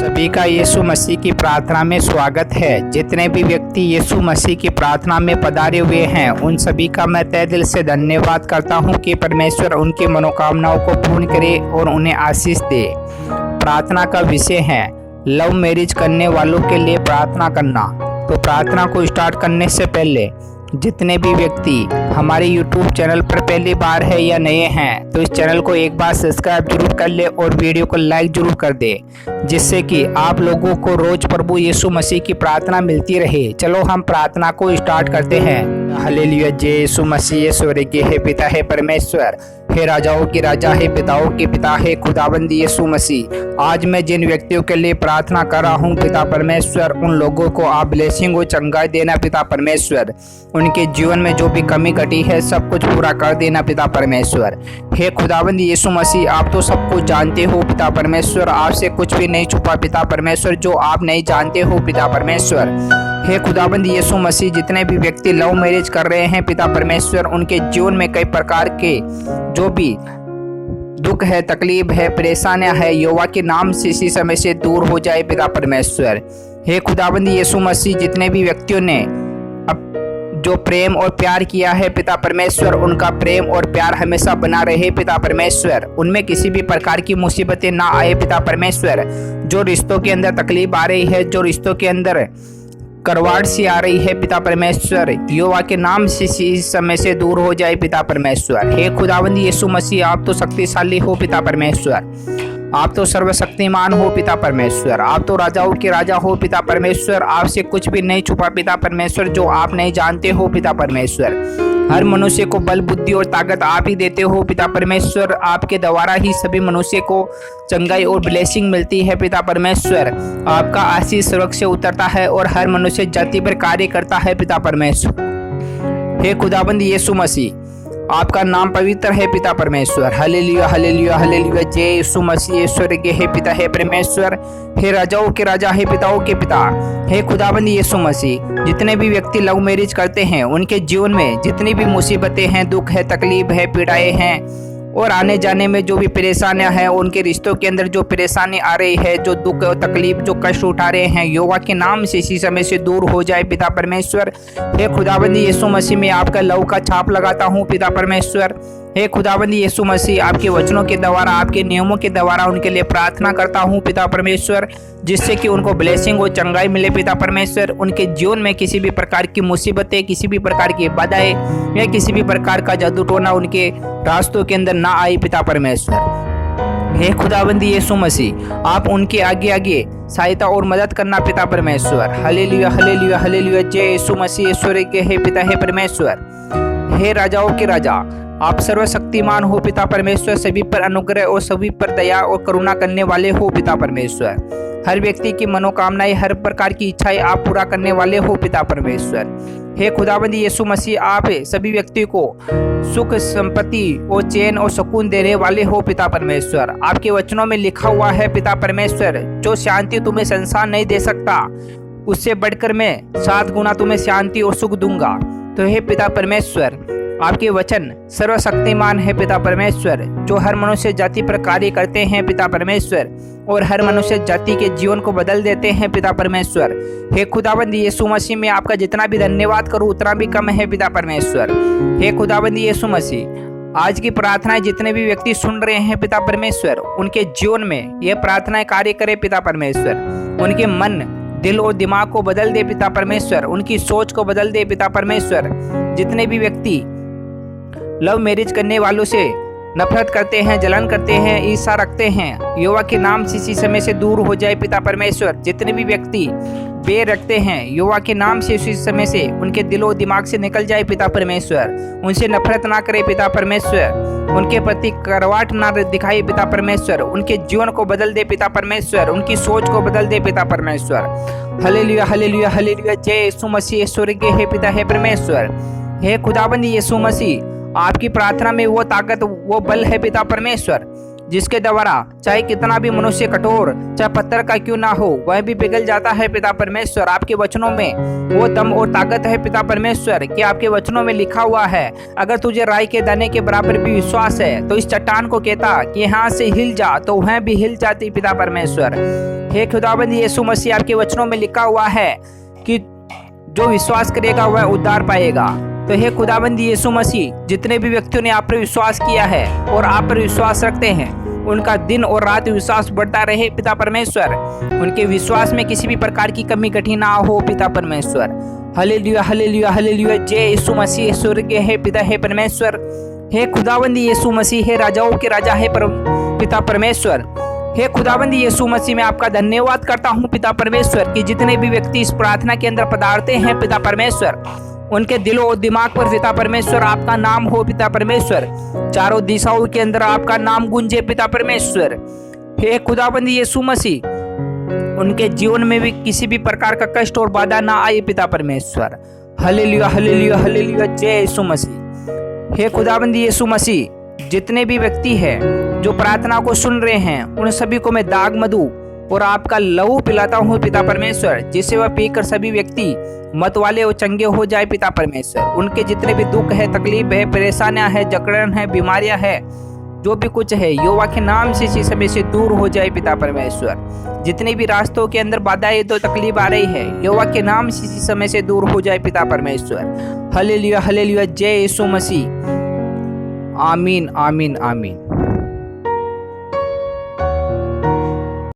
सभी का यीशु मसीह की प्रार्थना में स्वागत है। जितने भी व्यक्ति यीशु मसीह की प्रार्थना में पधारे हुए हैं उन सभी का मैं तहे दिल से धन्यवाद करता हूं कि परमेश्वर उनकी मनोकामनाओं को पूर्ण करे और उन्हें आशीष दे। प्रार्थना का विषय है लव मैरिज करने वालों के लिए प्रार्थना करना। तो प्रार्थना को स्टार्ट करने से पहले जितने भी व्यक्ति हमारे YouTube चैनल पर पहली बार है या नए हैं तो इस चैनल को एक बार सब्सक्राइब जरूर कर ले और वीडियो को लाइक जरूर कर दे, जिससे कि आप लोगों को रोज प्रभु यीशु मसीह की प्रार्थना मिलती रहे। चलो हम प्रार्थना को स्टार्ट करते हैं। हालेलुया। जय यीशु मसीह। स्वर्गीय है पिता है परमेश्वर, हे राजाओं की राजा है, पिताओं के पिता है खुदाबंद यीशु मसीह। आज मैं जिन व्यक्तियों के लिए प्रार्थना कर रहा हूँ पिता परमेश्वर, उन लोगों को आप ब्लेसिंग और चंगाई देना पिता परमेश्वर। उनके जीवन में जो भी कमी घटी है सब कुछ पूरा कर देना पिता परमेश्वर। हे खुदाबंद यीशु मसीह, आप तो सब कुछ जानते हो पिता परमेश्वर, आपसे कुछ भी नहीं छुपा पिता परमेश्वर जो आप नहीं जानते हो पिता परमेश्वर। हे खुदाबंद यीशु मसीह, जितने भी व्यक्ति लव मैरिज कर रहे हैं पिता परमेश्वर, उनके जीवन में कई प्रकार के जो भी दुख है, तकलीफ है, परेशानियां है, यहोवा के नाम से इसी समय से दूर हो जाए पिता परमेश्वर। हे खुदाबंद यीशु मसीह, जितने भी व्यक्तियों ने अब जो प्रेम और प्यार किया है पिता परमेश्वर, उनका प्रेम और प्यार हमेशा बना रहे पिता परमेश्वर। उनमें किसी भी प्रकार की मुसीबतें ना आए पिता परमेश्वर। जो रिश्तों के अंदर तकलीफ आ रही है, जो रिश्तों के अंदर करवाट सी आ रही है पिता परमेश्वर, यहोवा के नाम से इस समय से दूर हो जाए पिता परमेश्वर। हे खुदावंद यीशु मसीह, आप तो शक्तिशाली हो पिता परमेश्वर, आप तो सर्वशक्तिमान हो पिता परमेश्वर, आप तो राजाओं के राजा हो पिता परमेश्वर। आपसे कुछ भी नहीं छुपा पिता परमेश्वर जो आप नहीं जानते हो पिता परमेश्वर। हर मनुष्य को बल, बुद्धि और ताकत आप ही देते हो पिता परमेश्वर। आपके द्वारा ही सभी मनुष्य को चंगाई और ब्लेसिंग मिलती है पिता परमेश्वर। आपका आशीष स्वर्ग से उतरता है और हर मनुष्य जाति पर कार्य करता है पिता परमेश्वर। हे खुदाबंद यीशु मसीह, आपका नाम पवित्र है पिता परमेश्वर। Hallelujah hallelujah hallelujah. जय यीशु मसीह। स्वर्गीय है पिता है परमेश्वर, हे राजाओं के राजा है, पिताओं के पिता। हे खुदाबंद यीशु मसीह, जितने भी व्यक्ति लव मैरिज करते हैं उनके जीवन में जितनी भी मुसीबतें हैं, दुख है, तकलीफ है, पीड़ाएं हैं और आने जाने में जो भी परेशानियां हैं, उनके रिश्तों के अंदर जो परेशानी आ रही है, जो दुख और तकलीफ, जो कष्ट उठा रहे हैं, यहोवा के नाम से इसी समय से दूर हो जाए पिता परमेश्वर। हे खुदाबंद यीशु मसीह, मैं आपका लव का छाप लगाता हूँ पिता परमेश्वर। हे खुदाबंद यीशु मसीह, आपके वचनों के द्वारा, आपके नियमों के द्वारा उनके लिए प्रार्थना करता हूँ पिता परमेश्वर, जिससे कि उनको ब्लेसिंग और चंगाई मिले पिता परमेश्वर। उनके जीवन में किसी भी प्रकार की मुसीबतें, किसी भी प्रकार की बाधाएं या किसी भी प्रकार का जादू टोना उनके रास्तों के अंदर ना आए पिता परमेश्वर। हे खुदाबंद यीशु मसीह, आप उनके आगे आगे सहायता और मदद करना पिता परमेश्वर। Hallelujah hallelujah hallelujah. जय यीशु मसीह। स्वर्गीय है पिता है परमेश्वर, हे राजाओं के राजा, आप सर्वशक्तिमान हो पिता परमेश्वर। सभी पर अनुग्रह और सभी पर दया और करुणा करने वाले हो पिता परमेश्वर। हर व्यक्ति की मनोकामनाएं, हर प्रकार की इच्छाएं आप पूरा करने वाले हो पिता परमेश्वर। हे खुदाबंद यीशु मसीह, आप सभी व्यक्ति को सुख, संपत्ति और चैन और सुकून देने वाले हो पिता परमेश्वर। आपके वचनों में लिखा हुआ है पिता परमेश्वर, जो शांति तुम्हें संसार नहीं दे सकता, उससे बढ़कर मैं 7 गुना तुम्हें शांति और सुख दूंगा। तो हे पिता परमेश्वर, आपके वचन सर्वशक्तिमान है पिता परमेश्वर, जो हर मनुष्य जाति पर कार्य करते हैं पिता परमेश्वर और हर मनुष्य जाति के जीवन को बदल देते हैं पिता परमेश्वर। हे खुदाबंद यीशु मसीह, मैं आपका जितना भी धन्यवाद करूं उतना भी कम है पिता परमेश्वर। हे खुदाबंद यीशु मसीह, आज की प्रार्थनाएं जितने भी व्यक्ति सुन रहे हैं पिता परमेश्वर, उनके जीवन में ये प्रार्थनाएं कार्य करे पिता परमेश्वर। उनके मन, दिल और दिमाग को बदल दे पिता परमेश्वर, उनकी सोच को बदल दे पिता परमेश्वर। जितने भी व्यक्ति लव मैरिज करने वालों से नफरत करते हैं, जलन करते हैं, ईर्ष्या रखते हैं, यहोवा के नाम से इसी समय से दूर हो जाए पिता परमेश्वर। जितने भी व्यक्ति बैर रखते हैं, यहोवा के नाम से इसी समय से उनके दिल और दिमाग से निकल जाए पिता परमेश्वर। उनसे नफरत ना करे पिता परमेश्वर, उनके प्रति करवाट ना दिखाए पिता परमेश्वर। उनके जीवन को बदल दे पिता परमेश्वर, उनकी सोच को बदल दे पिता परमेश्वर। Hallelujah hallelujah hallelujah. जय यीशु मसीह। स्वर्गीय है पिता है परमेश्वर। हे खुदाबंद यीशु मसीह, आपकी प्रार्थना में वो ताकत, वो बल है पिता परमेश्वर, जिसके द्वारा चाहे कितना भी मनुष्य कठोर, चाहे पत्थर का क्यों ना हो, वह भी पिघल जाता है पिता परमेश्वर। आपके वचनों में वो दम और ताकत है पिता परमेश्वर कि आपके वचनों में लिखा हुआ है, अगर तुझे राई के दाने के बराबर भी विश्वास है तो इस चट्टान को कहता कि यहाँ से हिल जा, तो वह भी हिल जाती पिता परमेश्वर। हे खुदाबंद यीशु मसीह, आपके वचनों में लिखा हुआ है कि जो विश्वास करेगा वह उद्धार पाएगा। तो हे खुदाबंद यीशु मसीह, जितने भी व्यक्तियों ने आप पर विश्वास किया है और आप पर विश्वास रखते हैं, उनका दिन और रात विश्वास बढ़ता रहे पिता परमेश्वर। उनके विश्वास में किसी भी प्रकार की कमी कठी ना हो पिता परमेश्वर। Hallelujah hallelujah hallelujah. जय यीशु मसीह। स्वर्गीय है पिता है परमेश्वर, हे खुदाबंद यीशु मसीह, हे राजाओं के राजा है पिता परमेश्वर। हे खुदाबंद यीशु मसीह, मैं आपका धन्यवाद करता हूँ पिता परमेश्वर कि जितने भी व्यक्ति इस प्रार्थना के अंदर पधारते हैं पिता परमेश्वर, उनके दिलों और दिमाग पर पिता परमेश्वर आपका नाम हो पिता परमेश्वर। चारों दिशाओं के अंदर आपका नाम गूंजे पिता परमेश्वर। हे खुदाबंद यीशु मसीह, उनके जीवन में भी किसी भी प्रकार का कष्ट और बाधा ना आए पिता परमेश्वर। Hallelujah hallelujah hallelujah. जय यीशु मसीह। हे खुदाबंद यीशु मसीह, जितने भी व्यक्ति हैं जो प्रार्थना को सुन रहे हैं, उन सभी को मैं दाग मधु और आपका लहू पिलाता हूँ पिता परमेश्वर, जिससे वह पीकर सभी व्यक्ति मत वाले और चंगे हो जाए पिता परमेश्वर। उनके जितने भी दुख है, तकलीफ है, परेशानियां है, जकड़न है, बीमारियां है, जो भी कुछ है, यहोवा के नाम से इसी समय से दूर हो जाए पिता परमेश्वर। जितने भी रास्तों के अंदर बाधाएं तो तकलीफ आ रही है, यहोवा के नाम से इसी समय से दूर हो जाए पिता परमेश्वर। Hallelujah hallelujah. जय यीशु मसीह। आमीन आमीन आमीन।